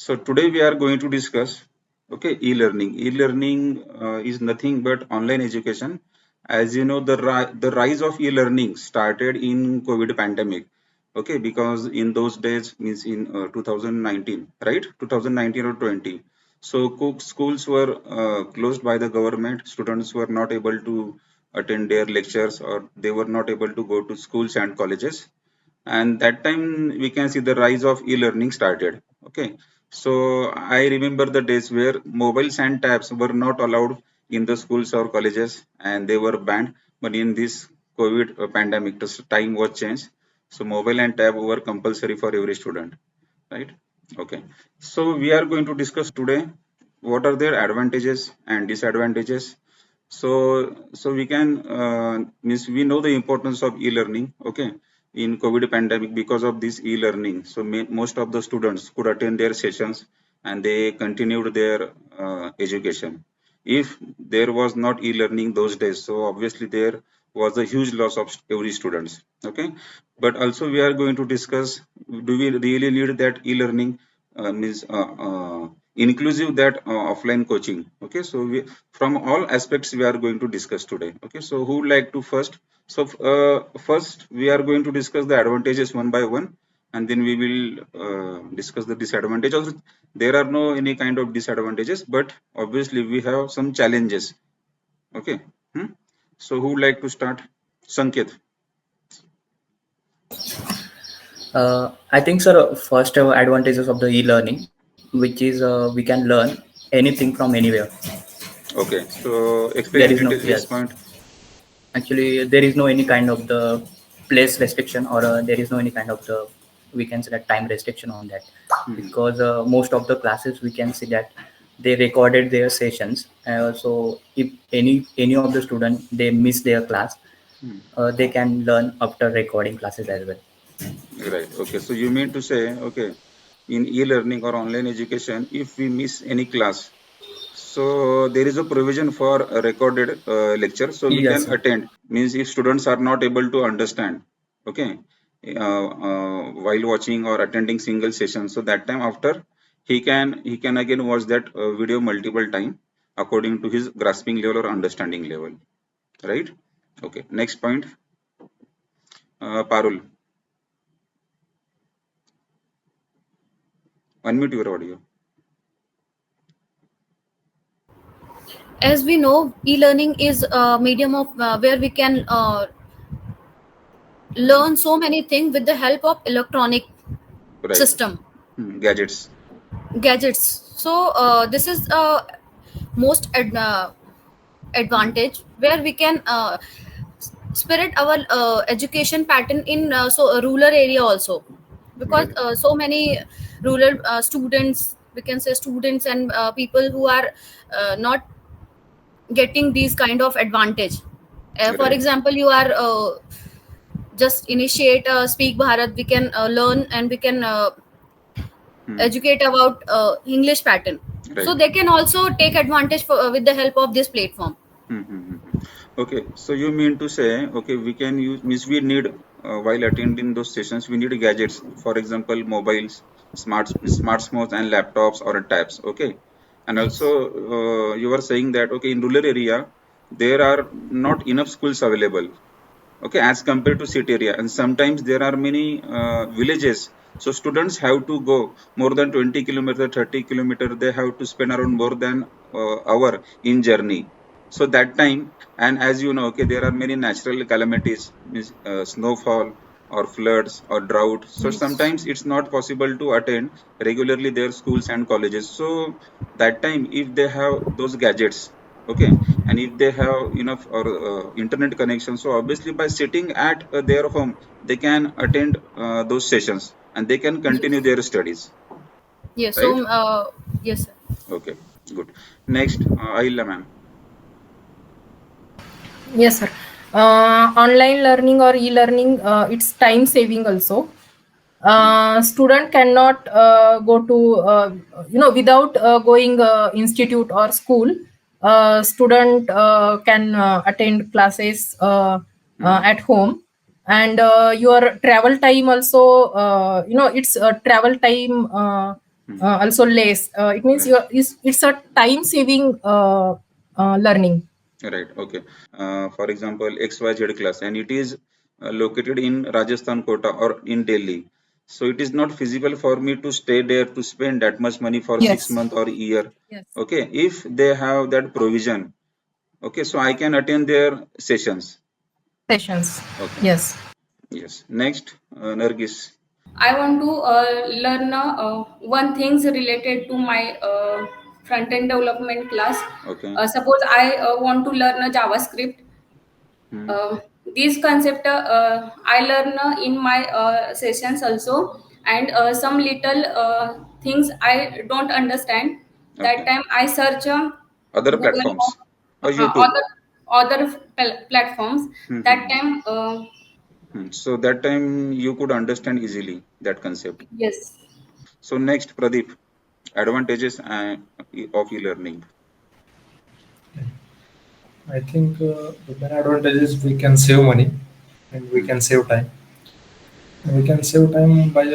So today we are going to discuss, okay, e-learning. E-learning is nothing but online education. As you know, the rise of e-learning started in COVID pandemic. Okay, because in those days means in 2019, right? 2019 or 20. So schools were closed by the government. Students were not able to attend their lectures, or they were not able to go to schools and colleges, and that time we can see the rise of e-learning started. Okay, so I remember the days where mobiles and tabs were not allowed in the schools or colleges, and they were banned. But in this COVID pandemic, the time was changed, so mobile and tab were compulsory for every student, right? Okay, so we are going to discuss today what are their advantages and disadvantages. So we can means we know the importance of e-learning. Okay, in COVID pandemic, because of this e-learning, so most of the students could attend their sessions and they continued their education. If there was not e-learning those days, so obviously there was a huge loss of every students. Okay, but also we are going to discuss, do we really need that e-learning, means inclusive that offline coaching. Okay, so we, from all aspects we are going to discuss today. Okay, so who would like to first? So first we are going to discuss the advantages one by one, and then we will discuss the disadvantages. There are no any kind of disadvantages, but obviously we have some challenges. Okay. So who would like to start? Sanket. I think, sir, first advantages of the e-learning, which is we can learn anything from anywhere. Okay, so explain There in is no, detail this yes. point. Actually, there is no any kind of the place restriction, or there is no any kind of the, we can say that, time restriction on that, because most of the classes we can see that they recorded their sessions. So if any of the student they miss their class, they can learn after recording classes as well. Right. Okay. So you mean to say, okay, in e-learning or online education, if we miss any class, so there is a provision for a recorded lecture, so we Yes, can sir. attend. Means if students are not able to understand, okay, while watching or attending single session, so that time after he can again watch that video multiple time according to his grasping level or understanding level, right? Okay. Next point, Parul, unmute your audio. As we know, e-learning is a medium of where we can learn so many things with the help of electronic Right. system, Gadgets. gadgets. So this is most advantage where we can spirit our education pattern in rural area also, because Right. so many rural students, we can say students and people who are not getting these kind of advantage. For Right. example, you are just initiate speak Bharat, we can learn and we can Hmm. educate about English pattern, so Right. they can also take advantage for, with the help of this platform. Okay, so you mean to say, okay, we can use, means we need, while attending those sessions, we need gadgets, for example, mobiles, smartphones and laptops or tabs. Okay, and also you are saying that, okay, in rural area, there are not enough schools available. Okay, as compared to city area, and sometimes there are many villages, so students have to go more than 20 kilometer, 30 kilometer, they have to spend around more than hour in journey. So that time, and as you know, okay, there are many natural calamities, means snowfall or floods or drought, so Yes. sometimes it's not possible to attend regularly their schools and colleges. So that time, if they have those gadgets, okay, and if they have enough or internet connection, so obviously by sitting at their home, they can attend those sessions and they can continue Yes. their studies, Yes. right? So yes, sir. Okay, good. Next, Ahilya ma'am. Yes, sir. Online learning or e-learning, it's time saving also. Student cannot go to without going institute or school. Student can attend classes at home, and your travel time also. It's travel time also less. It means Right. it's a time saving learning. Right. Okay. For example, XYZ class, and it is located in Rajasthan Kota or in Delhi. So it is not feasible for me to stay there to spend that much money for six Yes. months or a year. Yes. Okay. If they have that provision, okay, so I can attend their sessions. Sessions. Okay. Yes. Yes. Next, Nargis. I want to learn one things related to my front end development class. Okay. Suppose I want to learn a JavaScript. Hmm. Uh, these concept I learn in my sessions also, and some little things I don't understand. That Okay. time I search Other Google platforms or or YouTube. other platforms. Hmm, hmm, That hmm. time, So that time you could understand easily that concept. yes. So next, Pradeep, advantages of e-learning. I think the main advantage is we can save money and we Hmm. can save time. And we can save time by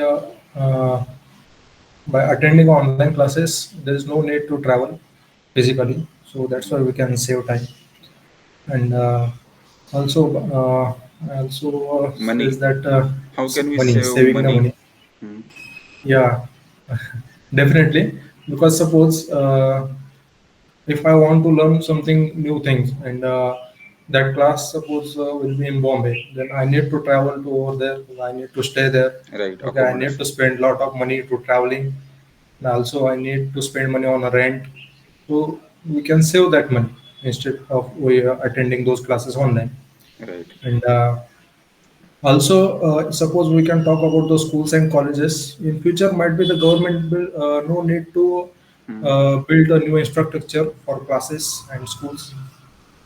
attending online classes. There is no need to travel physically, so that's Hmm. why we can save time. And also, says Money. that How can we money, save saving the money? money. Hmm. Yeah, definitely. Because suppose if I want to learn something new things and that class suppose will be in Bombay, then I need to travel to over there. I need to stay there. Right. Okay, I need to Accommodation. spend a lot of money to traveling, and also I need to spend money on a rent. So we can save that money instead of we attending those classes online. Right. And also, suppose we can talk about the schools and colleges. In future, might be the government will no need to Hmm. build a new infrastructure for classes and schools.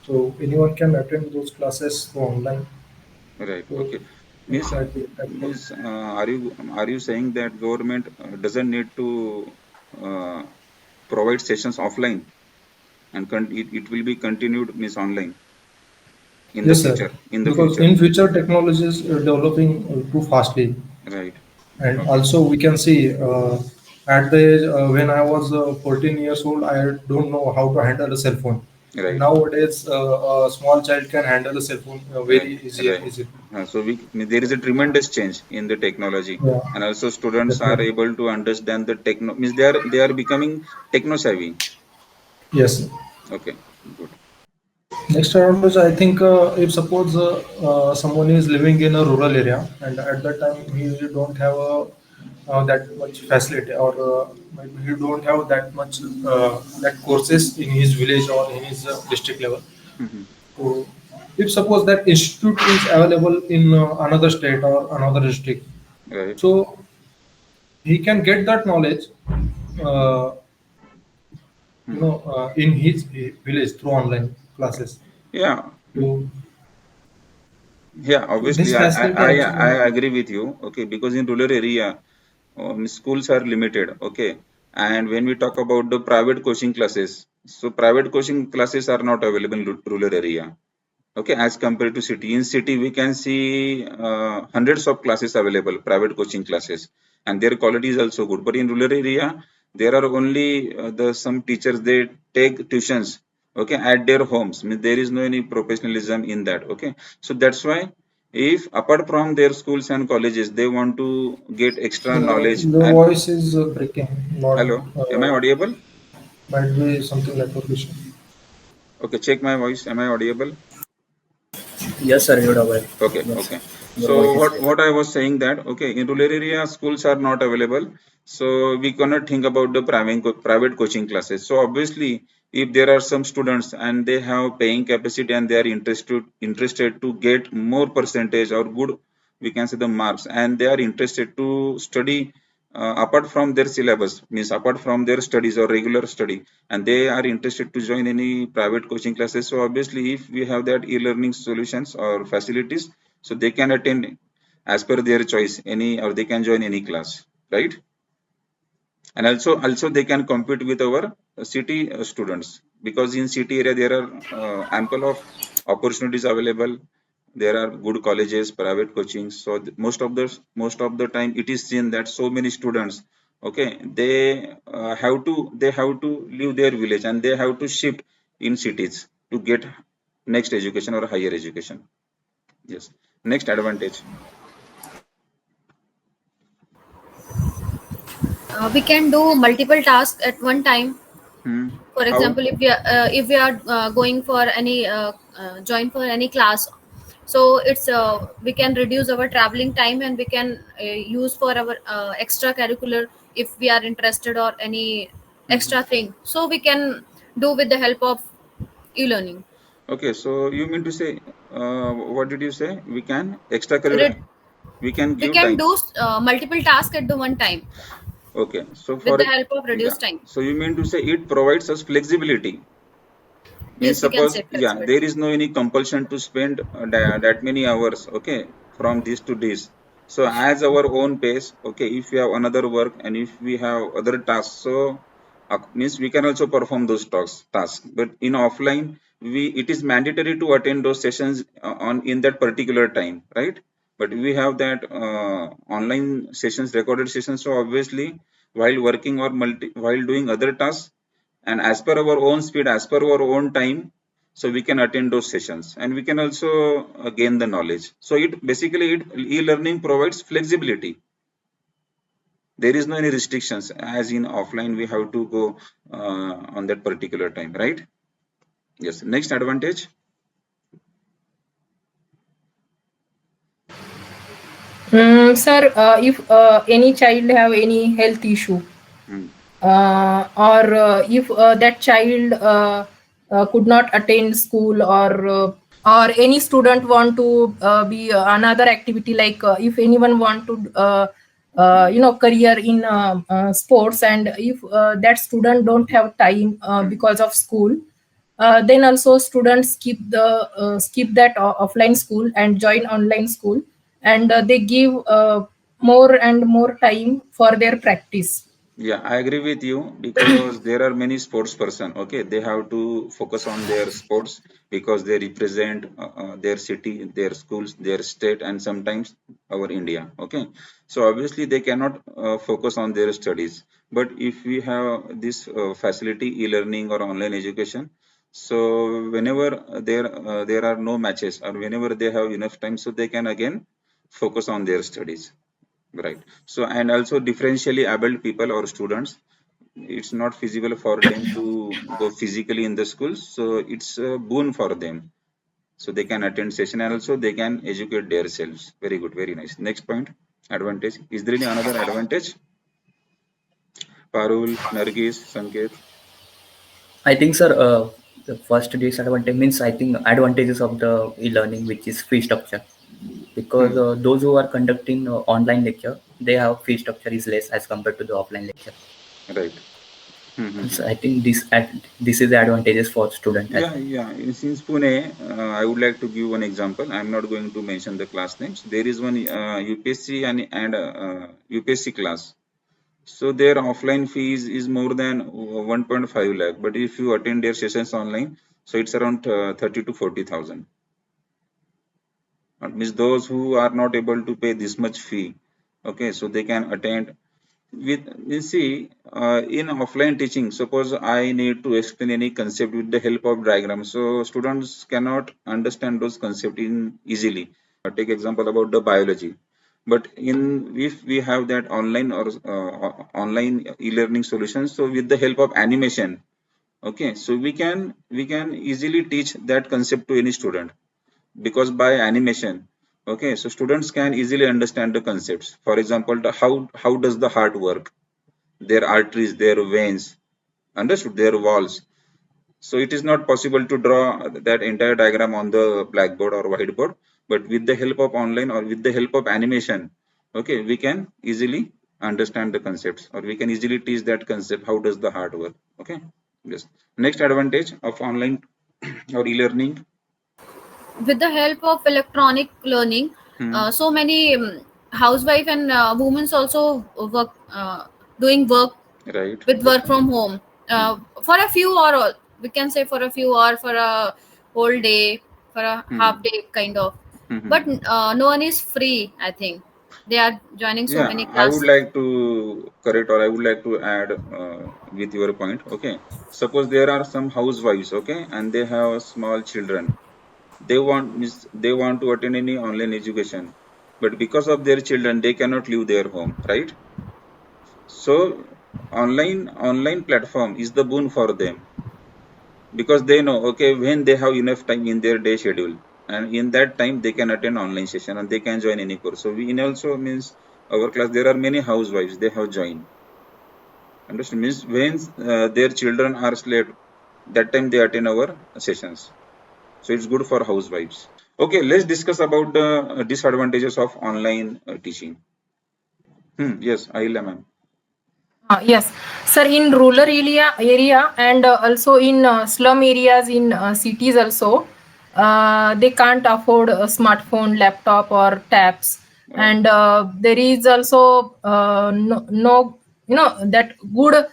So anyone can attend those classes through online. Right. So Okay. it Means, might be helpful. are you saying that government doesn't need to uh, provide sessions offline and it will be continued means online in the Yes, sir. future? In the Because future. in future technologies developing too fastly, Right. and Okay. also we can see at the age when I was 14 years old, I don't know how to handle a cell phone, and Right. nowadays a small child can handle a cell phone Right. very easy and Right. easily. So there is a tremendous change in the technology, Yeah, and also students are definitely. able to understand the techno. Means they are becoming techno savvy. Yes. Okay. Good. Next advantage, I think if suppose someone is living in a rural area and at that time he don't have that much facility or maybe he don't have that much that courses in his village or in his district level. Hmm. So if suppose that institute is available in another state or another district, Right. so he can get that knowledge, uh, Hmm. in his village through online Right. classes. Yeah. So, Yeah. so Obviously, this I, facility I I actually. I agree with you. Okay, because in rural area, schools are limited. Okay, and when we talk about the private coaching classes, so private coaching classes are not available in rural area. Okay, as compared to city. In city we can see hundreds of classes available, private coaching classes, and their quality is also good. But in rural area there are only the some teachers, they take tuitions, okay, at their homes. Means there is no any professionalism in that. Okay, so that's why if apart from their schools and colleges they want to get extra knowledge. Your And voice is breaking. Not hello, am I audible? might be something network issue. Okay, check my voice, am I audible? Yes, sir, you're aware. Okay, Yes, okay. your So voice is clear. what I was saying that, okay, in rural area schools are not available, so we cannot think about the private coaching classes. So obviously, if there are some students and they have paying capacity and they are interested to get more percentage or good, we can say the marks, and they are interested to study apart from their syllabus, means apart from their studies or regular study, and they are interested to join any private coaching classes. So obviously, if we have that e-learning solutions or facilities, so they can attend as per their choice any, or they can join any class, right? And also they can compete with our city students, because in city area there are ample of opportunities available. There are good colleges, private coaching. So most of the time it is seen that so many students, Okay, they have to leave their village and they have to shift in cities to get next education or higher education. Yes. Next advantage. We can do multiple tasks at one time. For How? example, if we are going for any join for any class, so it's we can reduce our traveling time, and we can use for our extracurricular if we are interested or any extra thing, so we can do with the help of e-learning. Okay, so you mean to say, what did you say? We can extracurricular, Red- we can we give can time. do multiple tasks at the one time Okay, so with for the help of yeah, reduced time. so you mean to say it provides us flexibility. Means Yes, we can suppose, say yeah, there flexibility. is no any compulsion to spend that many hours, okay, from this to this. So as our own pace, okay, if we have another work and if we have other tasks, so means we can also perform those tasks. But in offline, we it is mandatory to attend those sessions on in that particular time, right? But we have that online sessions, recorded sessions. So obviously, while working or while doing other tasks, and as per our own speed, as per our own time, so we can attend those sessions and we can also gain the knowledge. So it basically it e-learning provides flexibility. There is no any restrictions as in offline we have to go on that particular time, right? Yes. Next advantage. Sir, if any child have any health issue, Hmm. or if that child could not attend school, or any student want to be another activity, like if anyone want to career in sports, and if that student don't have time because of school, then also students skip that offline school and join online school, and they give more and more time for their practice. Yeah, I agree with you because there are many sports person. Okay, they have to focus on their sports because they represent their city, their schools, their state, and sometimes our India. Okay, so obviously they cannot focus on their studies. But if we have this facility, e-learning or online education, so whenever there are no matches or whenever they have enough time, so they can again focus on their studies. Right. So, and also differentially abled people or students, it's not feasible for them to go physically in the schools. So it's a boon for them. So they can attend session and also they can educate themselves. Very good. Very nice. Next point, advantage. Is there any another advantage? Parul, Nargis, Sanket. I think, sir, the first disadvantage means I think advantages of the e-learning, which is fee structure, because Hmm. those who are conducting online lecture, they have fee structure is less as compared to the offline lecture. Right. Hmm, hmm, hmm. So I think this is the advantages for student as Yeah, well. yeah. Since Pune, I would like to give one example. I'm not going to mention the class names. There is one UPSC and UPSC class. So their offline fees is more than 1.5 lakh. But if you attend their sessions online, so it's around 30 to 40,000. Means those who are not able to pay this much fee, okay, so they can attend with, you see, in offline teaching, suppose I need to explain any concept with the help of diagram, so students cannot understand those concepts in easily. Take example about the biology, but in if we have that online or online e-learning solutions, so with the help of animation, okay, so we can easily teach that concept to any student because by animation, okay, so students can easily understand the concepts. For example, how does the heart work, their arteries, their veins, understood, their walls. So it is not possible to draw that entire diagram on the blackboard or whiteboard, but with the help of online or with the help of animation, okay, we can easily understand the concepts or we can easily teach that concept, how does the heart work. Okay. Yes. Next advantage of online or e-learning. With the help of electronic learning, Hmm. so many housewife and women's also work doing work Right. with work from home for a few or all, we can say for a few or for a whole day, for a Hmm. half day kind of. Hmm. But no one is free, I think. They are joining so Yeah, many I would classes. like to correct, or I would like to add with your point. Okay, suppose there are some housewives, okay, and they have small children. They want to attend any online education, but because of their children, they cannot leave their home, right? So online platform is the boon for them, because they know, okay, when they have enough time in their day schedule, and in that time they can attend online session and they can join any course. So we in also means our class there are many housewives, they have joined. Understand? Means when their children are asleep, that time they attend our sessions. So it's good for housewives. Okay, let's discuss about the disadvantages of online teaching. Yes, Ahila ma'am. Yes, sir. In rural area and also in slum areas in cities also, they can't afford a smartphone, laptop, or tabs, and there is also no that Good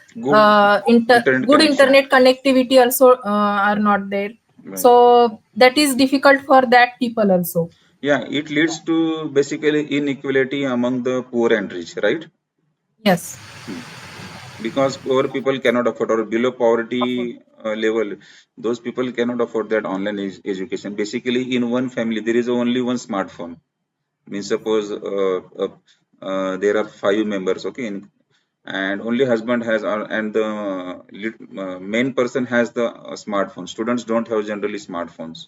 internet good connection. internet connectivity also are not there. Right. So that is difficult for that people also. Yeah, it leads to basically inequality among the poor and rich, right? Yes. Because poor people cannot afford, or below poverty level, those people cannot afford that online education. Basically, in one family, there is only one smartphone. Means suppose there are 5 members, okay, and only husband has, and the main person has the smartphone. Students don't have generally smartphones.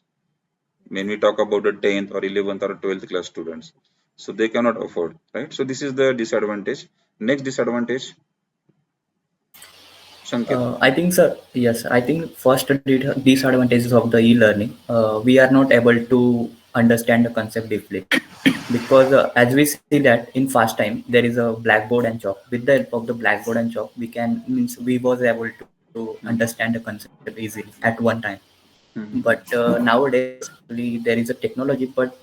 When we talk about the 10th or 11th or 12th class students, so they cannot afford, right? So this is the disadvantage. Next disadvantage, Sanket. I think, sir, yes, I think first disadvantages of the e-learning, we are not able to understand the concept deeply, because as we see that in fast time there is a blackboard and chalk. With the help of the blackboard and chalk, we can means we was able to Hmm. understand the concept easily at one time. Hmm. But nowadays actually there is a technology, but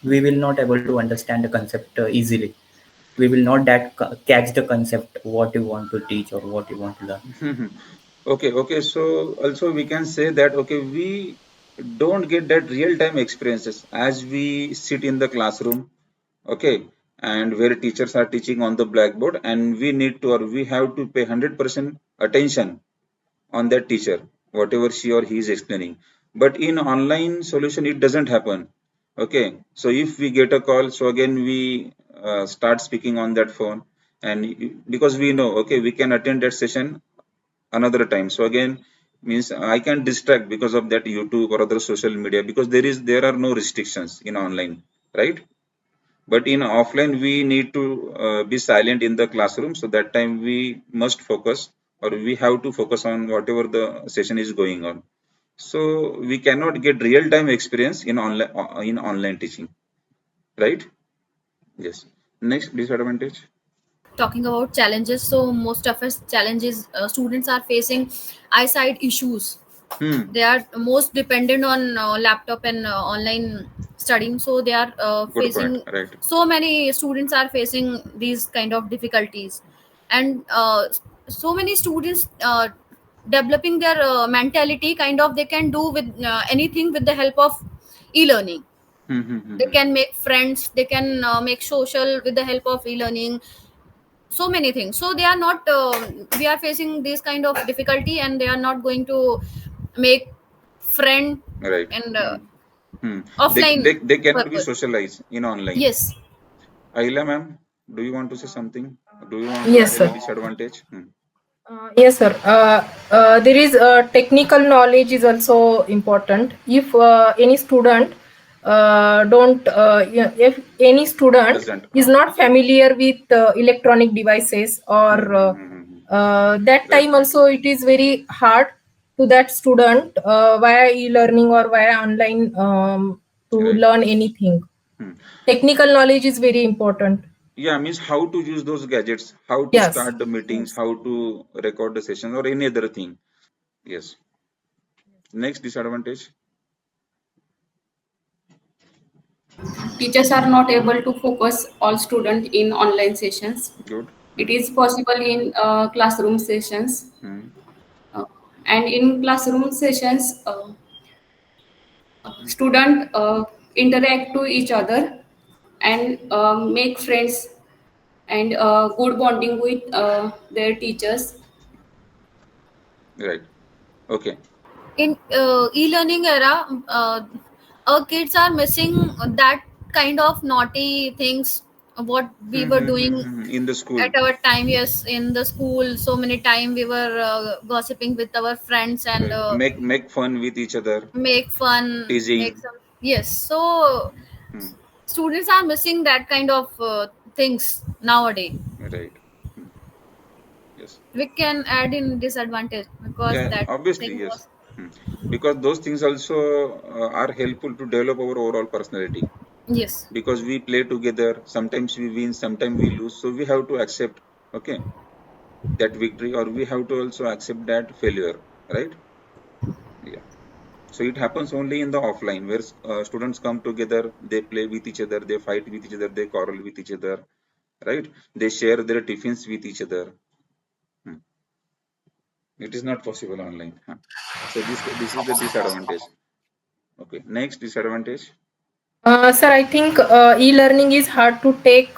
we will not able to understand the concept easily. We will not catch the concept what you want to teach or what you want to learn. Hmm. Okay, okay. So also we can say that, okay, we don't get that real time experiences as we sit in the classroom, okay, and where teachers are teaching on the blackboard, and we need to, or we have to pay 100% attention on that teacher, whatever she or he is explaining. But in online solution, it doesn't happen. Okay, so if we get a call, so again we start speaking on that phone, and because we know, okay, we can attend that session another time. So again means I can distract because of that YouTube or other social media, because there are no restrictions in online, right? But in offline we need to be silent in the classroom, so that time we must focus, or we have to focus on whatever the session is going on. So we cannot get real time experience in online teaching, right? Yes. Next disadvantage. Talking about challenges, so most of us challenges, students are facing eyesight issues. Hmm. They are most dependent on laptop and online studying, so they are Good point. facing, Right. so many students are facing these kind of difficulties. And so many students developing their mentality, kind of they can do with anything with the help of e-learning. Hmm. Hmm. Hmm. They Hmm. can make friends, they can make social with the help of e-learning, so many things. So they are not we are facing this kind of difficulty, and they are not going to make friend Right. and Hmm. Hmm. offline They cannot be purpose. socialized in online. Yes. Ayla ma'am, do you want to say something? Do you want to add Yes, any sir. disadvantage? Yes, sir. There is technical knowledge is also important. If any student don't, yeah, if any student Doesn't. is not familiar with electronic devices, or Hmm, hmm, hmm, hmm, hmm. that Right. time also it is very hard to that student via e-learning or via online to Right. learn anything. Hmm. Technical knowledge is very important. Yeah, means how to use those gadgets, how to Yes. start the meetings, Yes. how to record the sessions, or any other thing. Yes. Next disadvantage. Teachers are not able to focus all students in online sessions. Good. It is possible in classroom sessions. Hmm. Uh, and in classroom sessions, student interact to each other and make friends and good bonding with their teachers. Right. Okay. In e-learning era, our kids are missing that kind of naughty things what we were doing In the school. at our time. Yes, in the school, so many time we were gossiping with our friends and Right. Make fun with each other. make fun, make Teasing. some. Yes, so Hmm. students are missing that kind of things nowadays. Right. Hmm. Yes. We can add in disadvantage because Yeah. that Obviously, thing yes. was. Hmm. Because those things also are helpful to develop our overall personality. Yes. Because we play together, sometimes we win, sometimes we lose. So we have to accept, okay, that victory, or we have to also accept that failure, right? Yeah. So it happens only in the offline where students come together, they play with each other, they fight with each other, they quarrel with each other, right? They share their tiffins with each other. Hmm. It is not possible online. Huh? So this is the disadvantage. Okay. Next disadvantage. Sir, I think e-learning is hard to take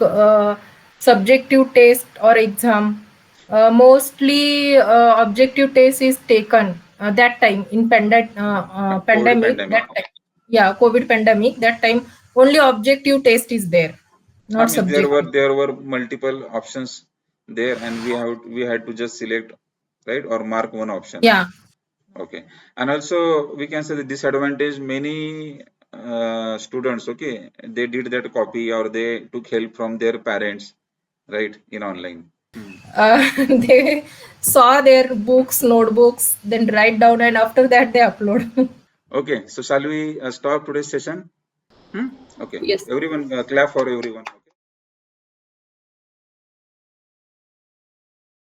subjective test or exam. Mostly objective test is taken that time in COVID pandemic. pandemic. That time, yeah, COVID pandemic. That time only objective test is there, I not mean, subjective. there were multiple options there, and we had to just select, right, or mark one option. Yeah. Okay. And also we can say the disadvantage, many students, okay, they did that copy or they took help from their parents, right, in online. Hmm. They saw their books, notebooks, then write down, and after that they upload. Okay. So shall we stop today's session? Hmm? Okay. Yes. Everyone clap for everyone. Okay.